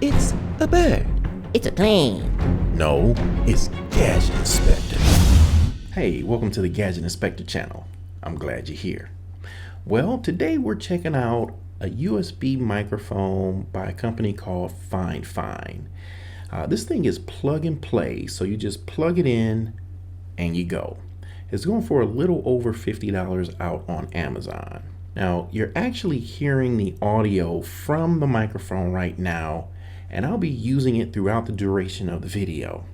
It's a bird. It's a plane. No, it's Gadget Inspector. Hey, welcome to the Gadget Inspector channel. I'm glad you're here. Well, today we're checking out a USB microphone by a company called FIFINE. This thing is plug and play, so you just plug it in and you go. It's going for a little over $50 out on Amazon. Now, you're actually hearing the audio from the microphone right now, and I'll be using it throughout the duration of the video.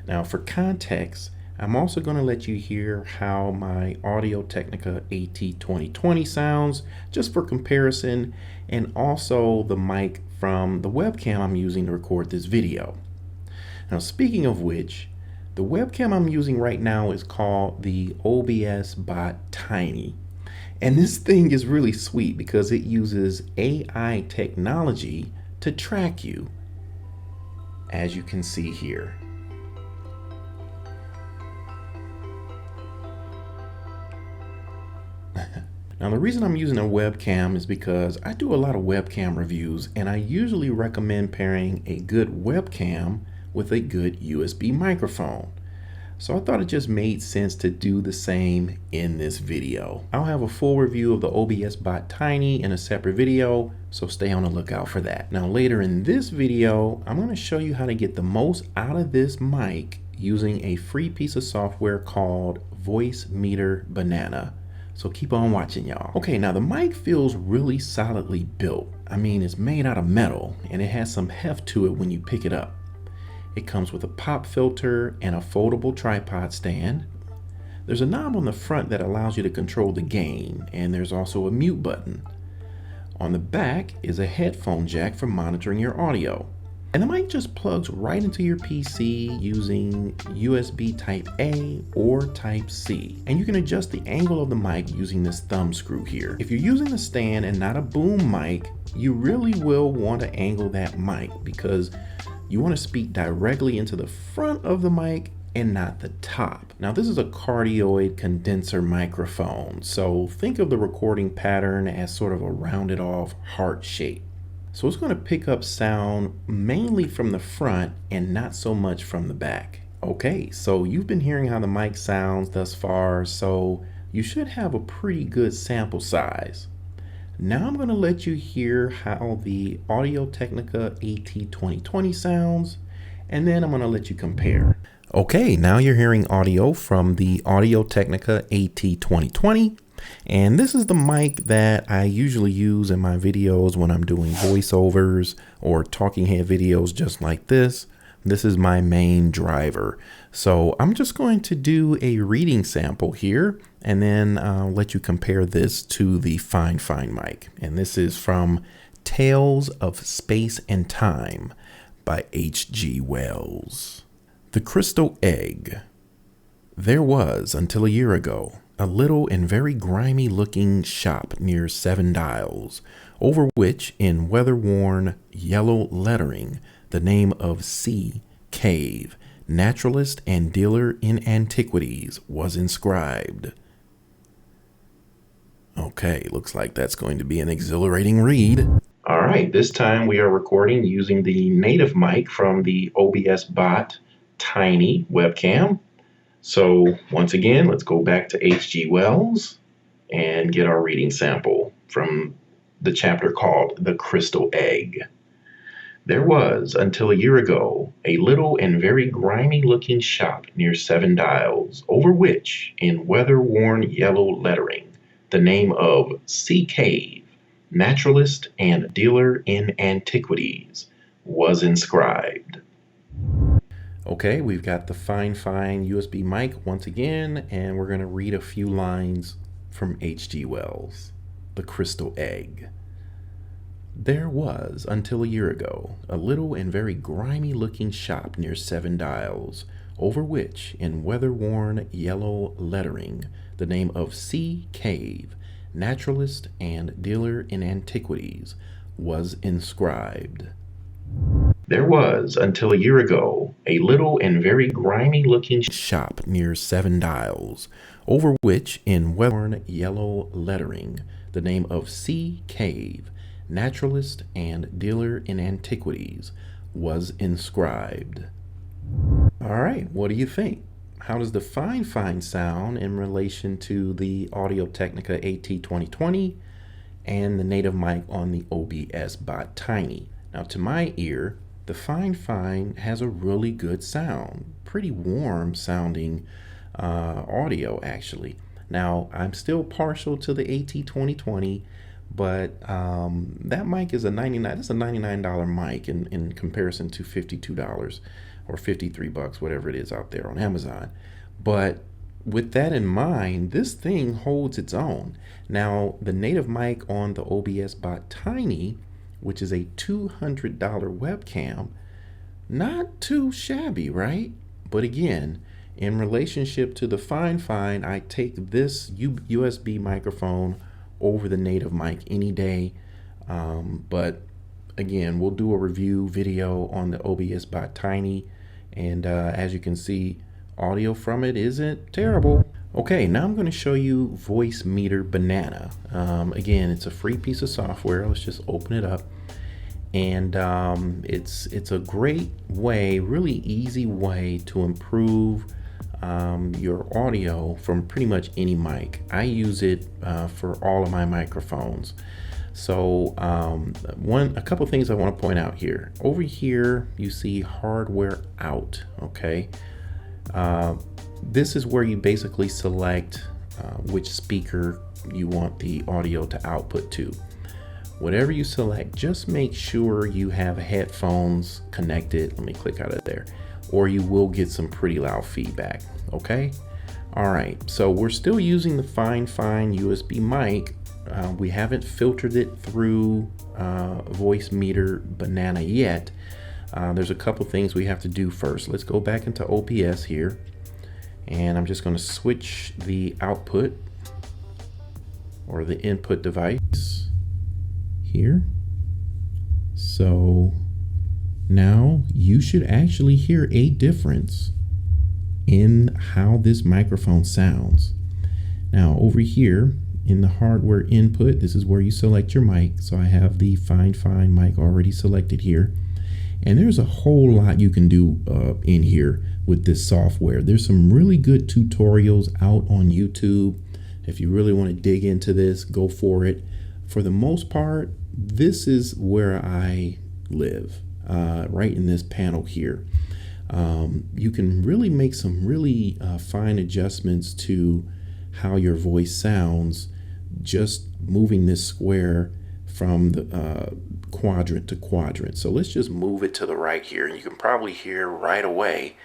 Now, for context, I'm also going to let you hear how my Audio-Technica AT2020 sounds, just for comparison, and also the mic from the webcam I'm using to record this video. Now, speaking of which, the webcam I'm using right now is called the OBSBOT Tiny. And this thing is really sweet because it uses AI technology to track you, as you can see here. Now, the reason I'm using a webcam is because I do a lot of webcam reviews, and I usually recommend pairing a good webcam with a good USB microphone. So I thought it just made sense to do the same in this video. I'll have a full review of the OBSBOT Tiny in a separate video, so stay on the lookout for that. Now, later in this video, I'm going to show you how to get the most out of this mic using a free piece of software called Voicemeeter Banana. So keep on watching, y'all. Okay, now the mic feels really solidly built. I mean, it's made out of metal and it has some heft to it when you pick it up. It comes with a pop filter and a foldable tripod stand. There's a knob on the front that allows you to control the gain, and there's also a mute button. On the back is a headphone jack for monitoring your audio. And the mic just plugs right into your PC using USB Type A or Type C. And you can adjust the angle of the mic using this thumb screw here. If you're using a stand and not a boom mic, you really will want to angle that mic because you want to speak directly into the front of the mic and not the top. Now, this is a cardioid condenser microphone, so think of the recording pattern as sort of a rounded off heart shape. So it's going to pick up sound mainly from the front and not so much from the back. Okay, so you've been hearing how the mic sounds thus far, so you should have a pretty good sample size. Now I'm going to let you hear how the Audio-Technica AT2020 sounds, and then I'm going to let you compare. Okay, now you're hearing audio from the Audio-Technica AT2020, and this is the mic that I usually use in my videos when I'm doing voiceovers or talking head videos just like this. This is my main driver. So I'm just going to do a reading sample here, and then I'll let you compare this to the FIFINE mic. And this is from Tales of Space and Time by H.G. Wells. The Crystal Egg. There was, until a year ago, a little and very grimy looking shop near Seven Dials, over which, in weather-worn yellow lettering, the name of C. Cave, naturalist and dealer in antiquities, was inscribed. Okay, looks like that's going to be an exhilarating read. All right, this time we are recording using the native mic from the OBSBOT Tiny Webcam. So once again, let's go back to H.G. Wells and get our reading sample from the chapter called The Crystal Egg. There was, until a year ago, a little and very grimy looking shop near Seven Dials, over which, in weather-worn yellow lettering, the name of C. Cave, naturalist and dealer in antiquities, was inscribed. Okay, we've got the FIFINE USB mic once again, and we're going to read a few lines from H.G. Wells, The Crystal Egg. There was, until a year ago, a little and very grimy looking shop near Seven Dials, over which, in weather-worn yellow lettering, the name of C. Cave, naturalist and dealer in antiquities, was inscribed. There was, until a year ago, a little and very grimy looking shop near Seven Dials, over which, in weather-worn yellow lettering, the name of C. Cave, naturalist and dealer in antiquities, was inscribed. All right, what do you think? How does the FIFINE sound in relation to the Audio-Technica AT2020 and the native mic on the OBSBOT Tiny? Now, to my ear, the FIFINE has a really good sound, pretty warm sounding audio actually. Now, I'm still partial to the AT2020, but that mic is a $99 mic in comparison to $52 or $53, whatever it is out there on Amazon. But with that in mind, this thing holds its own. Now, the native mic on the OBSBOT Tiny, which is a $200 webcam, not too shabby, right? But again, in relationship to the FIFINE, I take this USB microphone over the native mic any day. But again, we'll do a review video on the OBSBOT Tiny, and as you can see, audio from it isn't terrible. Okay, now I'm going to show you Voicemeeter Banana. Again, it's a free piece of software. Let's just open it up, and it's a great way, really easy way to improve your audio from pretty much any mic. I use it for all of my microphones. So a couple things I want to point out here. Over here, you see hardware out, okay? This is where you basically select which speaker you want the audio to output to. Whatever you select, just make sure you have headphones connected. Let me click out of there, or you will get some pretty loud feedback, okay? All right, so we're still using the FIFINE USB mic. We haven't filtered it through Voicemeeter Banana yet. There's a couple things we have to do first. Let's go back into OBS here, and I'm just going to switch the output or the input device here. So now you should actually hear a difference in how this microphone sounds. Now over here in the hardware input, this is where you select your mic. So I have the FIFINE mic already selected here. And there's a whole lot you can do in here with this software. There's some really good tutorials out on YouTube. If you really want to dig into this, go for it. For the most part, this is where I live, right in this panel here. You can really make some really fine adjustments to how your voice sounds, just moving this square from the quadrant to quadrant. So let's just move it to the right here, and you can probably hear right away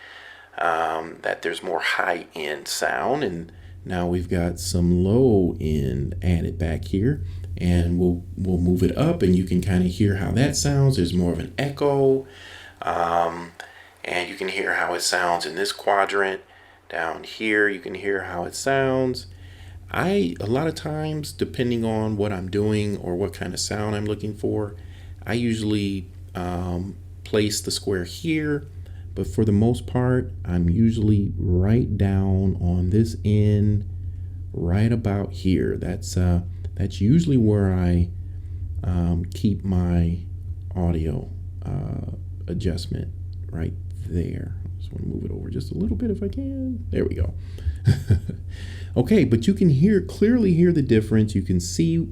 that there's more high-end sound, and now we've got some low-end added back here, and we'll move it up, and you can kind of hear how that sounds. There's more of an echo, and you can hear how it sounds in this quadrant. Down here, you can hear how it sounds. A lot of times, depending on what I'm doing or what kind of sound I'm looking for, I usually place the square here, but for the most part, I'm usually right down on this end, right about here. That's usually where I keep my audio adjustment, right there. Just want to move it over just a little bit if I can. There we go. Okay, but you can clearly hear the difference. You can see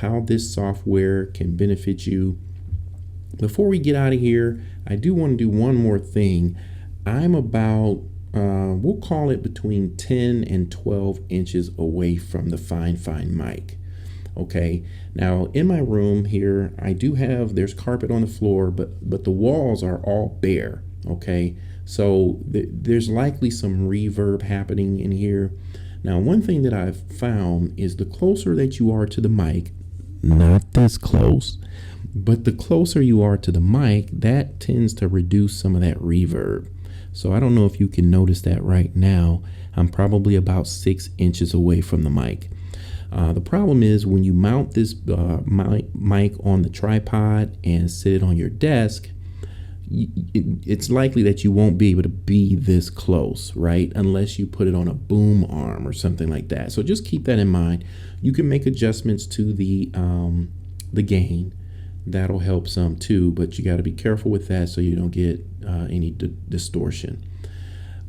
how this software can benefit you. Before we get out of here, I do want to do one more thing. I'm about, we'll call it between 10 and 12 inches away from the FIFINE mic. Okay, now in my room here, I do have, there's carpet on the floor, but the walls are all bare. Okay, so there's likely some reverb happening in here. Now, one thing that I've found is the closer that you are to the mic, not this close, but the closer you are to the mic, that tends to reduce some of that reverb. So I don't know if you can notice that right now. I'm probably about 6 inches away from the mic. The problem is when you mount this mic on the tripod and sit it on your desk, it's likely that you won't be able to be this close, right? Unless you put it on a boom arm or something like that. So just keep that in mind. You can make adjustments to the gain, that'll help some too, but you got to be careful with that so you don't get any distortion.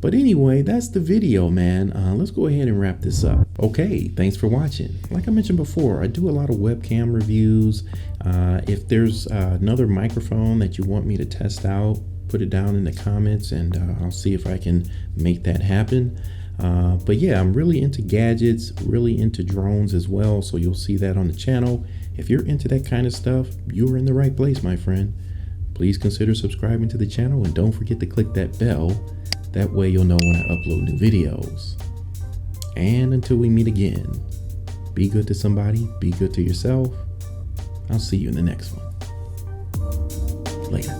But anyway, that's the video, man. Let's go ahead and wrap this up. Okay, thanks for watching. Like I mentioned before, I do a lot of webcam reviews. If there's another microphone that you want me to test out, put it down in the comments and I'll see if I can make that happen. But yeah, I'm really into gadgets, really into drones as well. So you'll see that on the channel. If you're into that kind of stuff, you're in the right place, my friend. Please consider subscribing to the channel and don't forget to click that bell. That way you'll know when I upload new videos. And until we meet again, be good to somebody, be good to yourself. I'll see you in the next one. Later.